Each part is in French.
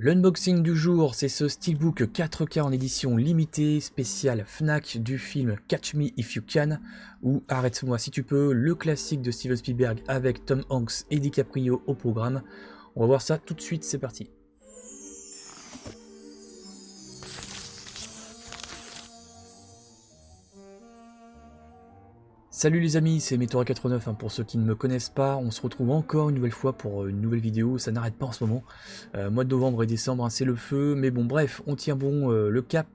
L'unboxing du jour, c'est ce steelbook 4K en édition limitée, spéciale Fnac du film Catch Me If You Can, ou Arrête-moi si tu peux, le classique de Steven Spielberg avec Tom Hanks et DiCaprio au programme. On va voir ça tout de suite, c'est parti. Salut les amis, c'est Metora89, pour ceux qui ne me connaissent pas, on se retrouve encore une nouvelle fois pour une nouvelle vidéo, ça n'arrête pas en ce moment. Mois de novembre et décembre, c'est le feu, mais bon bref, on tient bon le cap.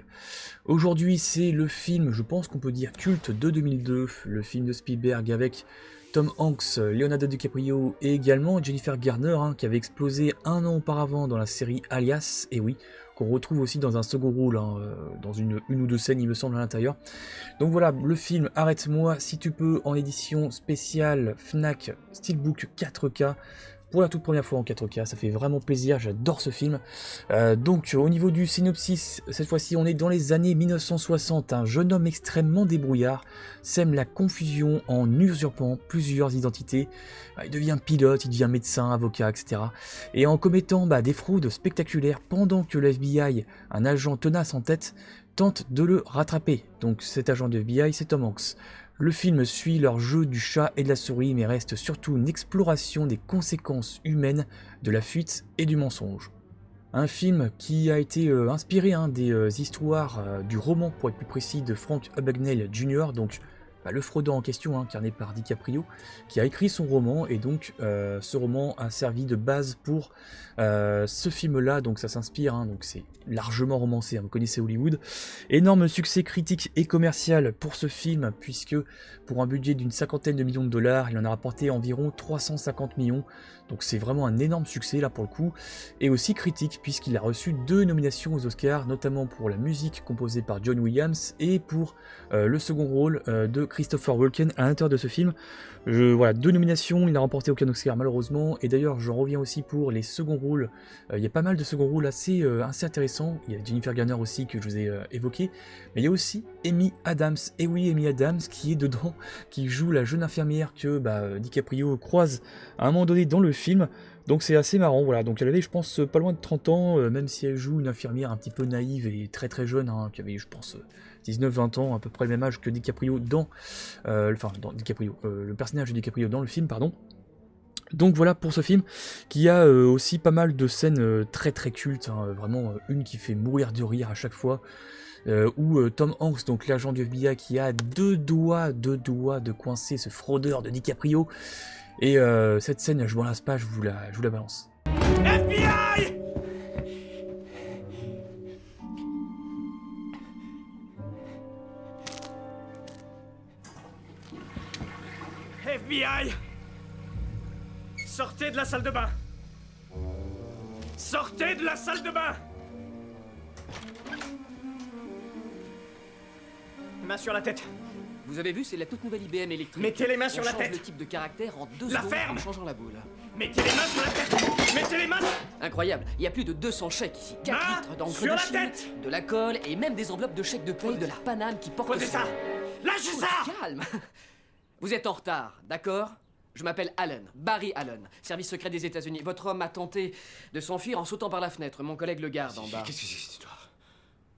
Aujourd'hui c'est le film, je pense qu'on peut dire culte de 2002, le film de Spielberg avec Tom Hanks, Leonardo DiCaprio et également Jennifer Garner, qui avait explosé un an auparavant dans la série Alias, et oui, qu'on retrouve aussi dans un second rôle, dans une ou deux scènes il me semble à l'intérieur. Donc voilà, le film Arrête-moi si tu peux en édition spéciale Fnac Steelbook 4K. Pour la toute première fois en 4K, ça fait vraiment plaisir, j'adore ce film. Donc au niveau du synopsis, cette fois-ci on est dans les années 1960. Un jeune homme extrêmement débrouillard sème la confusion en usurpant plusieurs identités. Il devient pilote, il devient médecin, avocat, etc. Et en commettant des fraudes spectaculaires pendant que le FBI, un agent tenace en tête, tente de le rattraper. Donc cet agent de FBI, c'est Tom Hanks. Le film suit leur jeu du chat et de la souris, mais reste surtout une exploration des conséquences humaines de la fuite et du mensonge. Un film qui a été inspiré des histoires du roman, pour être plus précis, de Frank Abagnale Jr., donc le fraudeur en question, incarné par DiCaprio, qui a écrit son roman, et donc ce roman a servi de base pour ce film-là, donc ça s'inspire, donc c'est largement romancé, vous connaissez Hollywood. Énorme succès critique et commercial pour ce film, puisque pour un budget d'une cinquantaine de millions de dollars, il en a rapporté environ 350 millions, donc c'est vraiment un énorme succès là pour le coup, et aussi critique, puisqu'il a reçu 2 nominations aux Oscars, notamment pour la musique composée par John Williams, et pour le second rôle de Christopher Walken à l'intérieur de ce film. Voilà, 2 nominations, il n'a remporté aucun Oscar malheureusement, et d'ailleurs j'en reviens aussi pour les seconds rôles. Il y a pas mal de seconds rôles assez intéressants. Il y a Jennifer Garner aussi que je vous ai évoqué, mais il y a aussi Amy Adams, et oui, Amy Adams qui est dedans, qui joue la jeune infirmière que DiCaprio croise à un moment donné dans le film. Donc c'est assez marrant, voilà. Donc elle avait, je pense, pas loin de 30 ans, même si elle joue une infirmière un petit peu naïve et très très jeune, qui avait, je pense, 19-20 ans, à peu près le même âge que DiCaprio dans... le personnage de DiCaprio dans le film, pardon. Donc voilà pour ce film, qui a aussi pas mal de scènes très très cultes, vraiment une qui fait mourir de rire à chaque fois, où Tom Hanks, donc l'agent du FBI, qui a deux doigts de coincer ce fraudeur de DiCaprio, et cette scène, je m'en lasse pas, je vous la balance. FBI! FBI! Sortez de la salle de bain! Sortez de la salle de bain! Main sur la tête. Vous avez vu, c'est la toute nouvelle IBM électrique. Mettez les mains sur la On change tête. le type de caractère en 2 La secondes ferme. en changeant la boule. Mettez les mains sur la tête! Mettez les mains! Incroyable, il y a plus de 200 chèques ici. 4 Main litres d'encre sur de la Chine, tête. de la colle et même des enveloppes de chèques de paye de la Paname qui portent Posez son ça! nom. Lâchez Oh, ça! calme. Vous êtes en retard, d'accord? Je m'appelle Allen, Barry Allen, service secret des États-Unis. Votre homme a tenté de s'enfuir en sautant par la fenêtre. Mon collègue le garde en bas. Qu'est-ce que c'est cette histoire?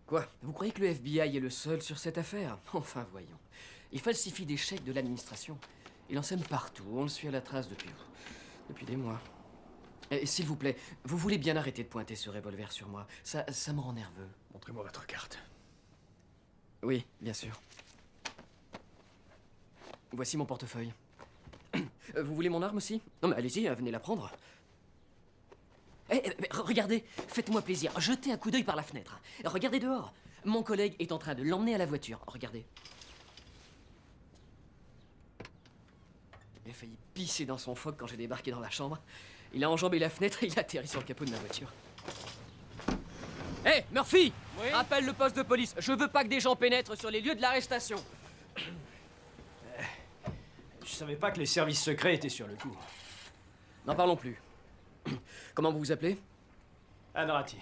Quoi? Vous croyez que le FBI est le seul sur cette affaire? Enfin, voyons. Il falsifie des chèques de l'administration. Il en sème partout. On le suit à la trace depuis des mois. Et s'il vous plaît, vous voulez bien arrêter de pointer ce revolver sur moi. Ça me rend nerveux. Montrez-moi votre carte. Oui, bien sûr. Voici mon portefeuille. Vous voulez mon arme aussi? Non mais allez-y, venez la prendre. Regardez, faites-moi plaisir, jetez un coup d'œil par la fenêtre. Regardez dehors. Mon collègue est en train de l'emmener à la voiture. Regardez. Il a failli pisser dans son phoque quand j'ai débarqué dans la chambre. Il a enjambé la fenêtre et il a atterri sur le capot de ma voiture. Hé, Murphy! Oui? Rappelle le poste de police. Je veux pas que des gens pénètrent sur les lieux de l'arrestation. Je savais pas que les services secrets étaient sur le coup. N'en parlons plus. Comment vous vous appelez? Anrati.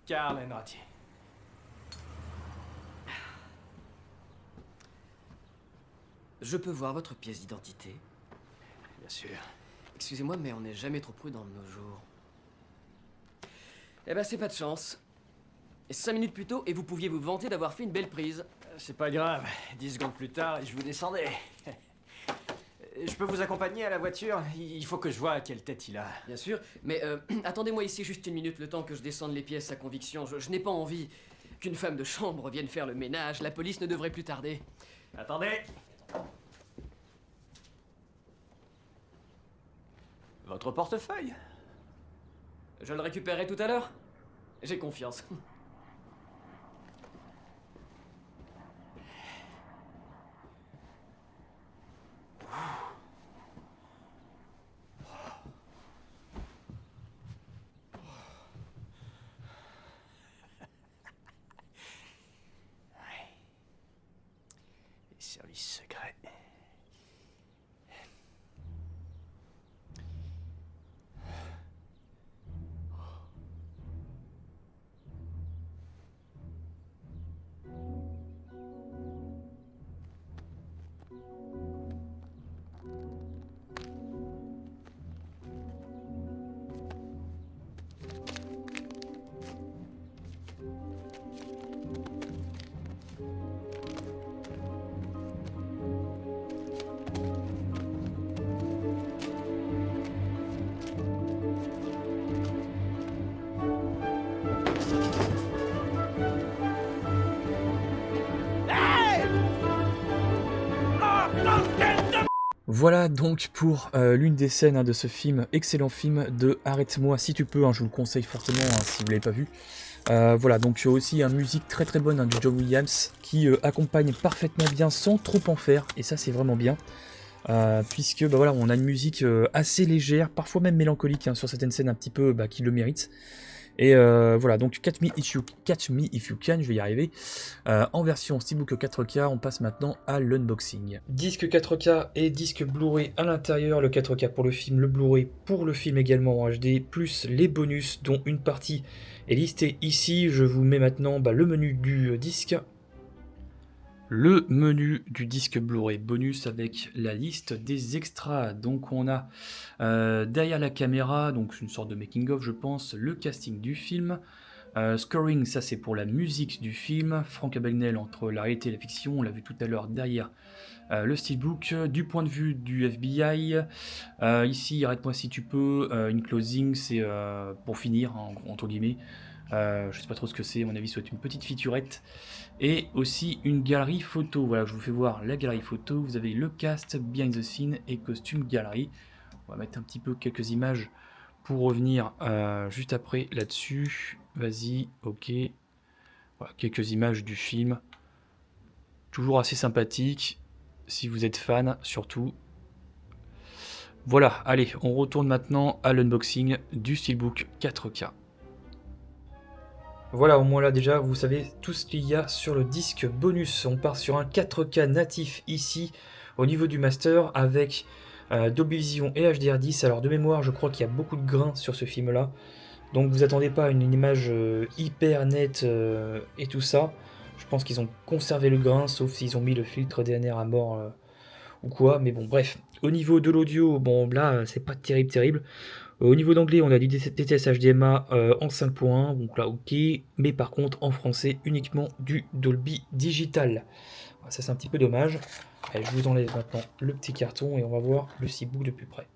Karl Anrati. Je peux voir votre pièce d'identité? Bien sûr. Excusez-moi, mais on n'est jamais trop prudent de nos jours. Eh ben, c'est pas de chance. 5 minutes plus tôt, et vous pouviez vous vanter d'avoir fait une belle prise. C'est pas grave. 10 secondes plus tard, et je vous descendais. Je peux vous accompagner à la voiture? Il faut que je vois quelle tête il a. Bien sûr, mais attendez-moi ici juste une minute, le temps que je descende les pièces à conviction. Je n'ai pas envie qu'une femme de chambre vienne faire le ménage. La police ne devrait plus tarder. Attendez. Votre portefeuille? Je le récupérerai tout à l'heure. J'ai confiance. Les services secrets. Voilà donc pour l'une des scènes de ce film, excellent film de Arrête-moi si tu peux, je vous le conseille fortement si vous ne l'avez pas vu. Voilà, donc aussi une musique très très bonne du John Williams qui accompagne parfaitement bien sans trop en faire, et ça c'est vraiment bien. Puisque voilà, on a une musique assez légère, parfois même mélancolique sur certaines scènes un petit peu qui le méritent. Et voilà, donc Catch Me If You Can, je vais y arriver. En version Steelbook 4K, on passe maintenant à l'unboxing. Disque 4K et disque Blu-ray à l'intérieur, le 4K pour le film, le Blu-ray pour le film également en HD, plus les bonus dont une partie est listée ici. Je vous mets maintenant le menu du disque. Le menu du disque Blu-ray bonus avec la liste des extras. Donc on a derrière la caméra, donc une sorte de making of je pense, le casting du film. Scoring, ça c'est pour la musique du film. Frank Abagnale entre la réalité et la fiction, on l'a vu tout à l'heure derrière le steelbook. Du point de vue du FBI, ici arrête-moi si tu peux, une closing, c'est pour finir entre guillemets. Je sais pas trop ce que c'est, à mon avis c'est une petite featurette. Et aussi une galerie photo. Voilà, je vous fais voir la galerie photo. Vous avez le cast, behind the scene et costume galerie. On va mettre un petit peu quelques images pour revenir juste après là-dessus. Vas-y, ok. Voilà, quelques images du film. Toujours assez sympathique. Si vous êtes fan, surtout. Voilà, allez, on retourne maintenant à l'unboxing du Steelbook 4K. Voilà, au moins là déjà, vous savez tout ce qu'il y a sur le disque bonus. On part sur un 4K natif ici, au niveau du master, avec Dolby Vision et HDR10. Alors de mémoire, je crois qu'il y a beaucoup de grains sur ce film-là. Donc vous attendez pas à une image hyper nette et tout ça. Je pense qu'ils ont conservé le grain, sauf s'ils ont mis le filtre DNR à mort ou quoi. Mais bon, bref. Au niveau de l'audio, bon là, c'est pas terrible. Au niveau d'anglais, on a du DTS HDMA en 5.1, donc là ok, mais par contre en français uniquement du Dolby Digital. Ça c'est un petit peu dommage. Allez, je vous enlève maintenant le petit carton et on va voir le steelbook de plus près.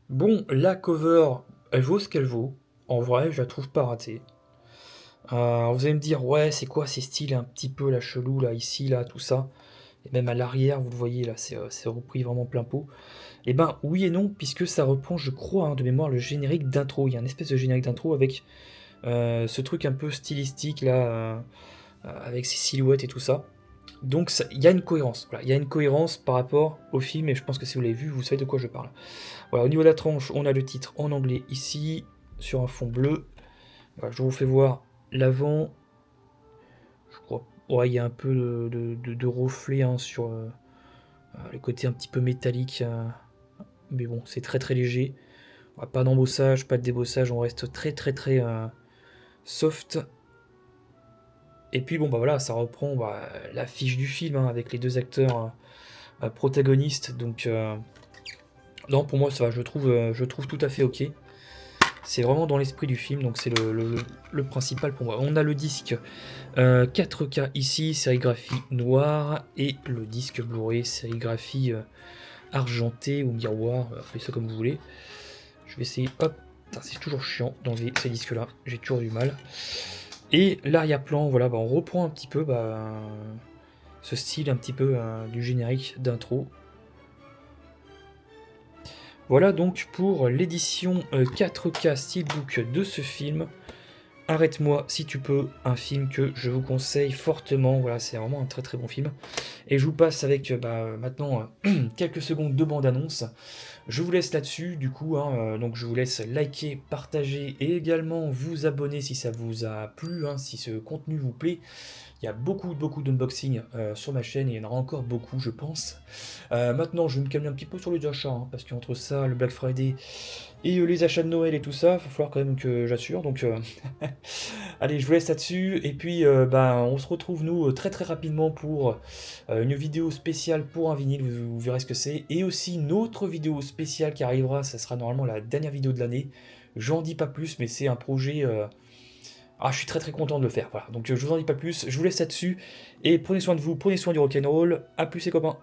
Bon, la cover, elle vaut ce qu'elle vaut. En vrai, je la trouve pas ratée. Vous allez me dire, ouais, c'est quoi ces styles un petit peu là chelou, là, ici, là, tout ça. Et même à l'arrière, vous le voyez là, c'est repris vraiment plein pot. Et ben oui et non, puisque ça reprend, je crois, de mémoire, le générique d'intro. Il y a une espèce de générique d'intro avec ce truc un peu stylistique là, avec ses silhouettes et tout ça. Donc il y a une cohérence. Voilà, il y a une cohérence par rapport au film, et je pense que si vous l'avez vu, vous savez de quoi je parle. Voilà, au niveau de la tranche, on a le titre en anglais ici, sur un fond bleu. Voilà, je vous fais voir l'avant. Je crois. Ouais, il y a un peu de reflet sur le côté un petit peu métallique. Mais bon, c'est très léger. Pas d'embossage, pas de débossage, on reste très soft. Et puis bon bah voilà, ça reprend la fiche du film avec les deux acteurs protagonistes. Donc non, pour moi ça va, je trouve tout à fait ok. C'est vraiment dans l'esprit du film, donc c'est le principal pour moi. On a le disque 4K ici, sérigraphie noire, et le disque Blu-ray, sérigraphie argentée ou miroir, appelez ça comme vous voulez. Je vais essayer, hop, c'est toujours chiant d'enlever ces disques-là, j'ai toujours du mal. Et l'arrière-plan, voilà, on reprend un petit peu ce style un petit peu du générique d'intro. Voilà donc pour l'édition 4K Steelbook de ce film. Arrête-moi si tu peux, un film que je vous conseille fortement. Voilà, c'est vraiment un très très bon film. Et je vous passe avec maintenant quelques secondes de bande-annonce. Je vous laisse là-dessus, du coup, donc je vous laisse liker, partager et également vous abonner si ça vous a plu, si ce contenu vous plaît. Il y a beaucoup d'unboxing sur ma chaîne et il y en aura encore beaucoup, je pense. Maintenant, je vais me calmer un petit peu sur les achats, parce qu'entre ça, le Black Friday et les achats de Noël et tout ça, il va falloir quand même que j'assure. Donc, allez, je vous laisse là-dessus. Et puis, on se retrouve, nous, très très rapidement pour une vidéo spéciale pour un vinyle. Vous verrez ce que c'est. Et aussi une autre vidéo spéciale qui arrivera. Ça sera normalement la dernière vidéo de l'année. J'en dis pas plus, mais c'est un projet... je suis très très content de le faire, voilà. Donc je vous en dis pas plus, je vous laisse là-dessus, et prenez soin de vous, prenez soin du rock'n'roll, à plus les copains.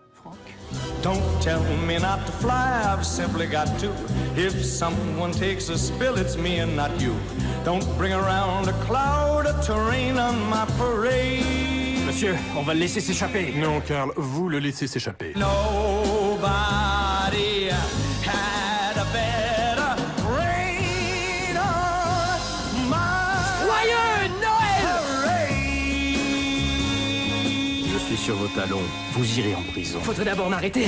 Don't tell me not to fly, I've simply got to. If someone takes a spill, it's me and not you. Don't bring around a cloud to rain on my parade. Monsieur, on va le laisser s'échapper. Non, Karl, vous le laissez s'échapper. Nobody had a better rain on my Joyeux Noël! parade. Je suis sur vos talons. Vous irez en prison. Faudrait d'abord m'arrêter.